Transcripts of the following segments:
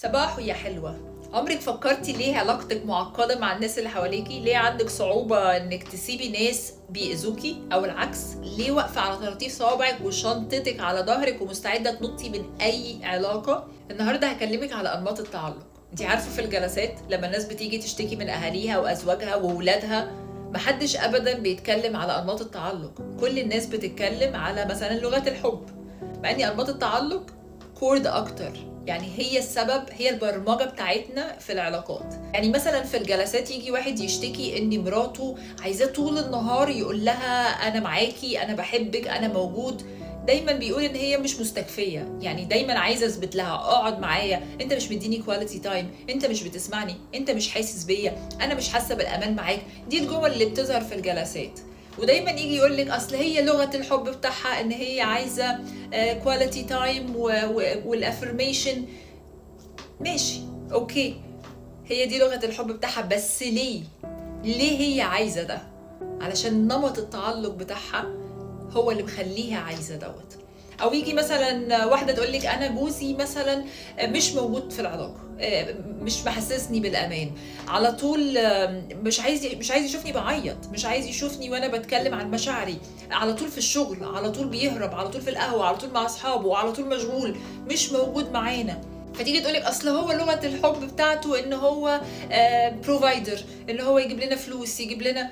صباح يا حلوة. عمرك فكرتي ليه علاقتك معقدة مع الناس اللي حواليكي؟ ليه عندك صعوبة انك تسيبي ناس بيأذوكي او العكس؟ ليه واقفة على طراطيف صوابعك وشنطتك على ظهرك ومستعدة تنطي من اي علاقة؟ النهاردة هكلمك على انماط التعلق. انتي عارفة في الجلسات لما الناس بتيجي تشتكي من اهاليها وازواجها وولادها، محدش ابدا بيتكلم على انماط التعلق. كل الناس بتتكلم على مثلا لغات الحب، مع ان انماط التعلق كورد اكتر. يعني هي السبب، هي البرمجه بتاعتنا في العلاقات. يعني مثلا في الجلسات يجي واحد يشتكي ان مراته عايزاه طول النهار يقول لها انا معاكي، انا بحبك، انا موجود. دايما بيقول ان هي مش مستكفيه، يعني دايما عايزه اثبت لها اقعد معايا، انت مش مديني كواليتي تايم، انت مش بتسمعني، انت مش حاسس بيا، انا مش حاسه بالامان معاك. دي الجمل اللي بتظهر في الجلسات. ودايما يجي يقول لك اصل هي لغه الحب بتاعها ان هي عايزه كواليتي تايم والافرميشن. ماشي، اوكي، هي دي لغه الحب بتاعها، بس ليه هي عايزه ده؟ علشان نمط التعلق بتاعها هو اللي مخليها عايزه دوت. او يجي مثلا واحده تقول لك انا جوزي مثلا مش موجود في العلاقه، مش محسسني بالامان، على طول مش عايز يشوفني بعيط، مش عايز يشوفني وانا بتكلم عن مشاعري، على طول في الشغل، على طول بيهرب، على طول في القهوه، على طول مع اصحابه، على طول مشغول، مش موجود معانا. فتيجي تقولك اصل هو لغه الحب بتاعته ان هو بروفايدر، ان هو يجيب لنا فلوس، يجيب لنا.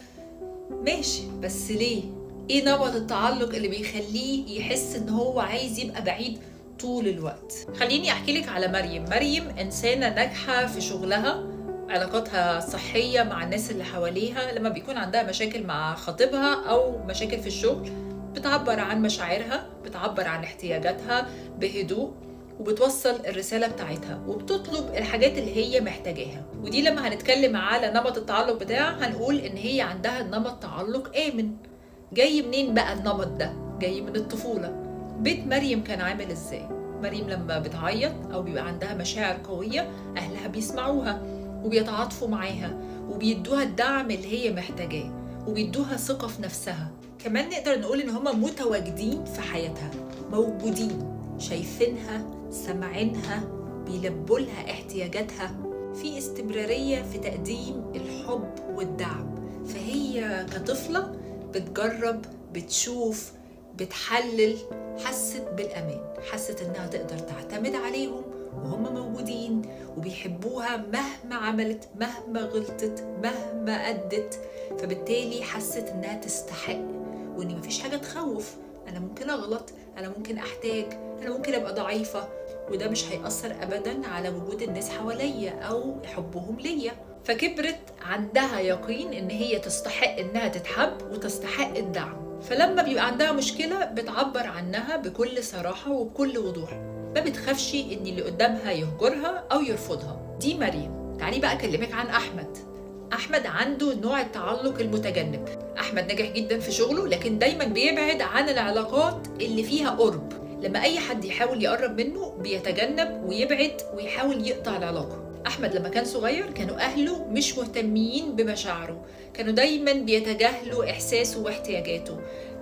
ماشي، بس ليه؟ ايه نمط التعلق اللي بيخليه يحس ان هو عايز يبقى بعيد طول الوقت؟ خليني احكي لك على مريم انسانة ناجحة في شغلها، علاقاتها صحية مع الناس اللي حواليها. لما بيكون عندها مشاكل مع خطيبها او مشاكل في الشغل، بتعبر عن مشاعرها، بتعبر عن احتياجاتها بهدوء، وبتوصل الرسالة بتاعتها، وبتطلب الحاجات اللي هي محتاجاها. ودي لما هنتكلم على نمط التعلق بتاعها هنقول ان هي عندها نمط تعلق آمن. جاي منين بقى النمط ده؟ جاي من الطفولة. بيت مريم كان عامل ازاي؟ مريم لما بتعيط او بيبقى عندها مشاعر قوية، اهلها بيسمعوها وبيتعاطفوا معاها وبيدوها الدعم اللي هي محتاجاه، وبيدوها ثقة في نفسها. كمان نقدر نقول ان هما متواجدين في حياتها، موجودين، شايفينها، سامعينها، بيلبولها احتياجاتها، في استمرارية في تقديم الحب والدعم. فهي كطفلة بتجرب، بتشوف، بتحلل، حست بالأمان، حست إنها تقدر تعتمد عليهم وهم موجودين وبيحبوها مهما عملت، مهما غلطت، مهما أدت. فبالتالي حست إنها تستحق، وإن مفيش حاجة تخوف. أنا ممكن أغلط، أنا ممكن أحتاج، أنا ممكن أبقى ضعيفة، وده مش هيأثر أبدا على وجود الناس حواليا أو حبهم ليا. فكبرت عندها يقين ان هي تستحق انها تتحب وتستحق الدعم. فلما بيبقى عندها مشكلة بتعبر عنها بكل صراحة وبكل وضوح، ما بتخافش ان اللي قدامها يهجرها او يرفضها. دي مريم. تعالي بقى اكلمك عن احمد عنده نوع التعلق المتجنب. احمد ناجح جدا في شغله، لكن دايما بيبعد عن العلاقات اللي فيها قرب. لما اي حد يحاول يقرب منه بيتجنب ويبعد ويحاول يقطع العلاقة. أحمد لما كان صغير كانوا أهله مش مهتمين بمشاعره، كانوا دايما بيتجاهلوا إحساسه واحتياجاته،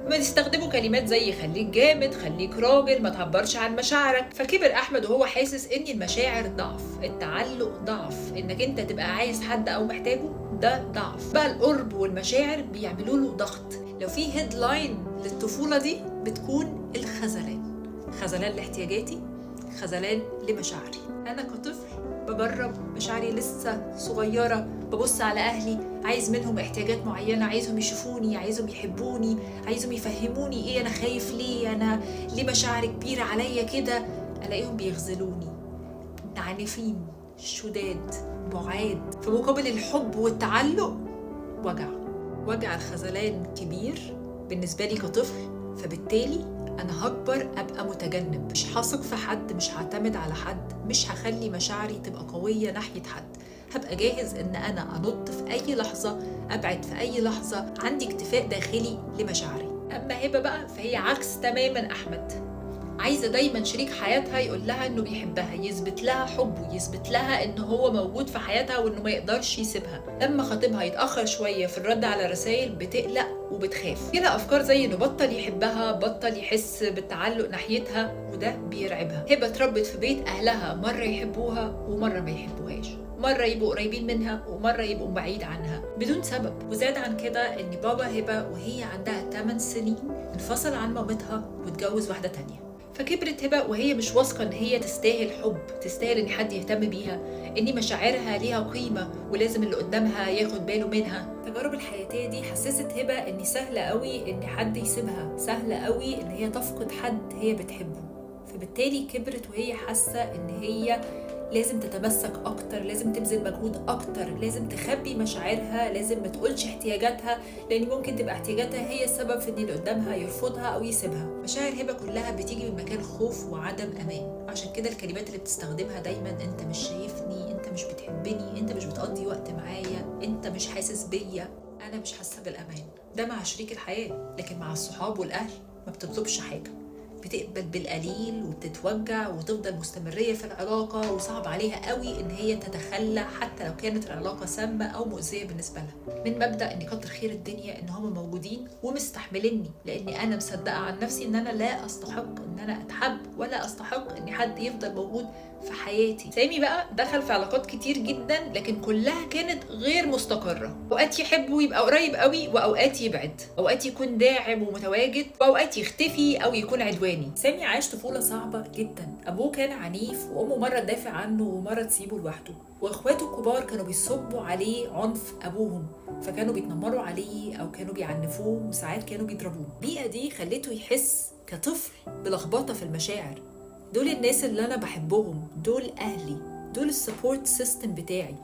ما يستخدموا كلمات زي خليك جامد، خليك راجل، ما تعبرش عن مشاعرك. فكبر أحمد وهو حاسس إن المشاعر ضعف، التعلق ضعف، إنك أنت تبقى عايز حد أو محتاجه ده ضعف. بقى القرب والمشاعر بيعملوا له ضغط. لو في هيدلاين للطفولة دي بتكون خذلان لاحتياجاتي، خذلان لمشاعري. أنا كطفل بجرب مشاعري لسه صغيرة، ببص على أهلي، عايز منهم احتياجات معينة، عايزهم يشوفوني، عايزهم يحبوني، عايزهم يفهموني إيه أنا خايف ليه، أنا ليه مشاعري كبيرة عليا كده. ألاقيهم بيغزلوني، عنيفين، شداد، بعاد. في مقابل الحب والتعلق وجع الخذلان كبير بالنسبة لي كطفل. فبالتالي أنا هكبر أبقى متجنب، مش هثق في حد، مش هعتمد على حد، مش هخلي مشاعري تبقى قوية ناحية حد. هبقى جاهز إن أنا أنط في أي لحظة، أبعد في أي لحظة، عندي اكتفاء داخلي لمشاعري. أما هبة بقى فهي عكس تماما أحمد، عايزة دايما شريك حياتها يقول لها إنه بيحبها، يثبت لها حبه، يثبت لها إنه هو موجود في حياتها وإنه ما يقدرش يسيبها. لما خطيبها يتأخر شوية في الرد على الرسائل بتقلق وبتخاف. لها افكار زي انه بطل يحبها، بطل يحس بالتعلق ناحيتها، وده بيرعبها. هبه اتربت في بيت اهلها مره يحبوها ومره ما يحبوهاش، مرة يبقوا قريبين منها ومرة يبقوا بعيد عنها بدون سبب. وزاد عن كده ان بابا هبة وهي عندها 8 سنين انفصل عن مامتها واتجوز واحدة تانية. فكبرت هبة وهي مش واثقة ان هي تستاهل حب، تستاهل ان حد يهتم بيها، ان مشاعرها ليها قيمة ولازم اللي قدامها ياخد باله منها. التجارب الحياتية دي حسست هبة ان سهلة قوي ان حد يسيبها، سهلة قوي ان هي تفقد حد هي بتحبه. فبالتالي كبرت وهي حاسة ان هي لازم تتمسك اكتر، لازم تبذل مجهود اكتر، لازم تخبي مشاعرها، لازم ما تقولش احتياجاتها، لان ممكن تبقى احتياجاتها هي السبب في ان اللي قدامها يرفضها او يسيبها. مشاعر هبه كلها بتيجي من مكان خوف وعدم امان. عشان كده الكلمات اللي بتستخدمها دايما: انت مش شايفني، انت مش بتحبني، انت مش بتقضي وقت معايا، انت مش حاسس بيا، انا مش حاسه بالامان. ده مع شريك الحياه، لكن مع الصحاب والاهل ما بتطلبش حاجه، بتقبل بالقليل وبتتوجع وتفضل مستمرية في العلاقة، وصعب عليها قوي ان هي تتخلى حتى لو كانت العلاقة سامة او مؤذية بالنسبة لها. من مبدأ ان كتر خير الدنيا ان هم موجودين ومستحمليني، لاني انا مصدقة عن نفسي ان انا لا استحق ان انا اتحب، ولا استحق ان حد يفضل موجود في حياتي. سامي بقى دخل في علاقات كتير جدا، لكن كلها كانت غير مستقرة. اوقات يحب ويبقى قريب قوي، واوقات يبعد، اوقات يكون داعم ومتواجد، واوقات يختفي او يكون عدواني. سامي عاش طفولة صعبة جدا. ابوه كان عنيف، وامه مرة تدافع عنه ومرة تسيبه لوحده، واخواته الكبار كانوا بيصبوا عليه عنف ابوهم، فكانوا بيتنمروا عليه او كانوا بيعنفوه، وساعات كانوا بيضربوه. البيئة دي خلته يحس كطفل بلخبطة في المشاعر. دول الناس اللي انا بحبهم، دول اهلي، دول السبورت سيستم بتاعي،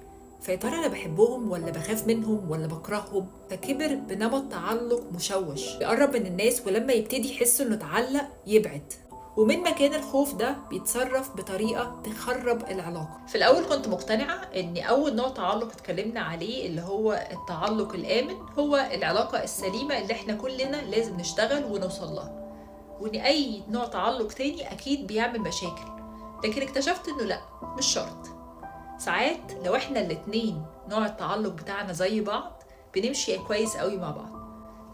فيا ترى انا بحبهم ولا بخاف منهم ولا بكرههم؟ فكبر بنمط تعلق مشوش، بيقرب من الناس، ولما يبتدي يحس انه اتعلق يبعد، ومن مكان الخوف ده بيتصرف بطريقة تخرب العلاقة. في الأول كنت مقتنعة إن أول نوع تعلق اتكلمنا عليه اللي هو التعلق الآمن هو العلاقة السليمة اللي احنا كلنا لازم نشتغل ونوصل لها، وإن أي نوع تعلق تاني أكيد بيعمل مشاكل. لكن اكتشفت إنه لأ، مش شرط. ساعات لو احنا الاتنين نوع التعلق بتاعنا زي بعض بنمشي كويس قوي مع بعض.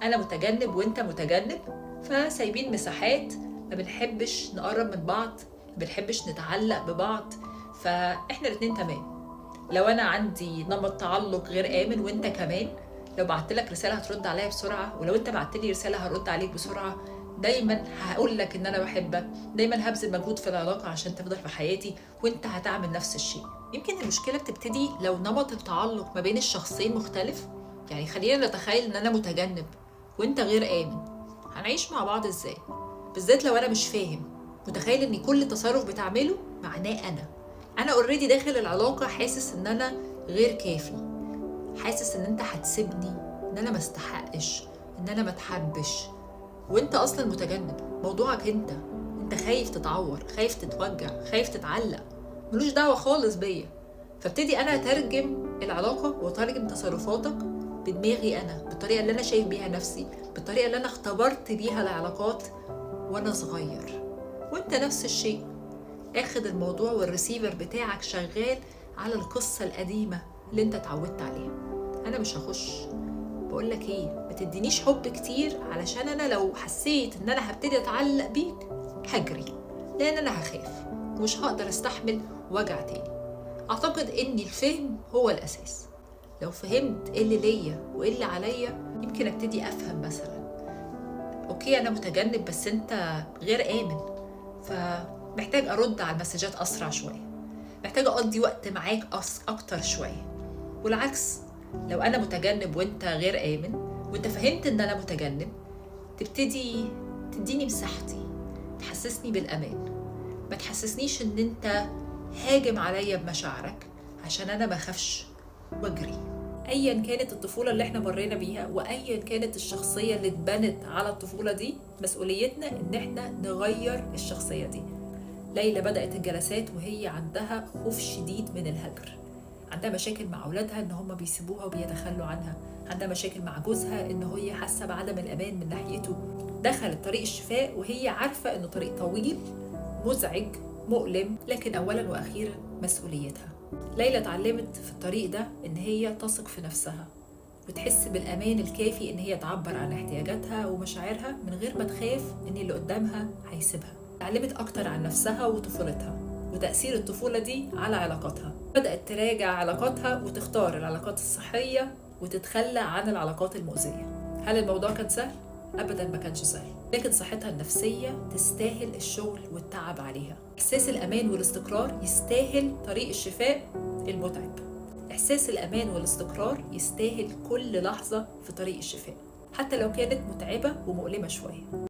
أنا متجنب وإنت متجنب، فسايبين مساحات، ما بنحبش نقرب من بعض، ما بنحبش نتعلق ببعض، فاحنا الاتنين تمام. لو انا عندي نمط تعلق غير امن وانت كمان، لو بعتلك رساله هترد عليا بسرعه، ولو انت بعتلي رساله هرد عليك بسرعه. دايما هقول لك ان انا بحبك، دايما هبذل مجهود في العلاقه عشان تفضل في حياتي، وانت هتعمل نفس الشيء. يمكن المشكله بتبتدي لو نمط التعلق ما بين الشخصين مختلف. يعني خلينا نتخيل ان انا متجنب وانت غير امن، هنعيش مع بعض ازاي؟ بالذات لو انا مش فاهم، متخيل ان كل تصرف بتعمله معناه انا اوريدي داخل العلاقه حاسس ان انا غير كافي، حاسس ان انت هتسيبني، ان انا ما استحقش، ان انا ما اتحبش، وانت اصلا متجنب. موضوعك انت خايف تتعور، خايف تتوجع، خايف تتعلق، ملوش دعوه خالص بيا. فابتدي انا اترجم العلاقه واترجم تصرفاتك بدماغي انا، بالطريقه اللي انا شايف بيها نفسي، بالطريقه اللي انا اختبرت بيها العلاقات وانا صغير. وانت نفس الشيء، اخد الموضوع والريسيفر بتاعك شغال على القصه القديمه اللي انت اتعودت عليها. انا مش هخش بقولك ايه، ما تدينيش حب كتير، علشان انا لو حسيت ان انا هبتدي اتعلق بيك هجري، لان انا هخاف ومش هقدر استحمل وجع تاني. اعتقد ان الفهم هو الاساس. لو فهمت ايه اللي ليا وايه اللي عليا، يمكن ابتدي افهم مثلا اوكي انا متجنب بس انت غير امن، فمحتاج ارد على المسجات اسرع شويه، محتاج اقضي وقت معاك اكتر شويه. والعكس، لو انا متجنب وانت غير امن، وانت فهمت ان انا متجنب، تبتدي تديني مساحتي، تحسسني بالامان، ما تحسسنيش ان انت هاجم عليا بمشاعرك عشان انا ما اخافش واجري. ايا كانت الطفوله اللي احنا مرينا بيها، وايا كانت الشخصيه اللي اتبنت على الطفوله دي، مسؤوليتنا ان احنا نغير الشخصيه دي. ليلى بدات الجلسات وهي عندها خوف شديد من الهجر، عندها مشاكل مع اولادها ان هم بيسيبوها وبيتخلوا عنها، عندها مشاكل مع جوزها ان هي حاسه بعدم الامان من ناحيته. دخلت طريق الشفاء وهي عارفه انه طريق طويل مزعج مؤلم، لكن اولا واخيرا مسؤوليتها. ليلى اتعلمت في الطريق ده ان هي تثق في نفسها، وتحس بالأمان الكافي إن هي تعبر عن احتياجاتها ومشاعرها من غير ما تخاف إن اللي قدامها هيسيبها. اتعلمت أكتر عن نفسها وطفولتها وتأثير الطفولة دي على علاقاتها. بدأت تراجع علاقاتها وتختار العلاقات الصحية وتتخلى عن العلاقات المؤذية. هل الموضوع كان سهل؟ أبدا ما كانش سهل، لكن صحتها النفسية تستاهل الشغل والتعب عليها. إحساس الأمان والاستقرار يستاهل طريق الشفاء المتعب. إحساس الأمان والاستقرار يستاهل كل لحظة في طريق الشفاء، حتى لو كانت متعبة ومؤلمة شوية.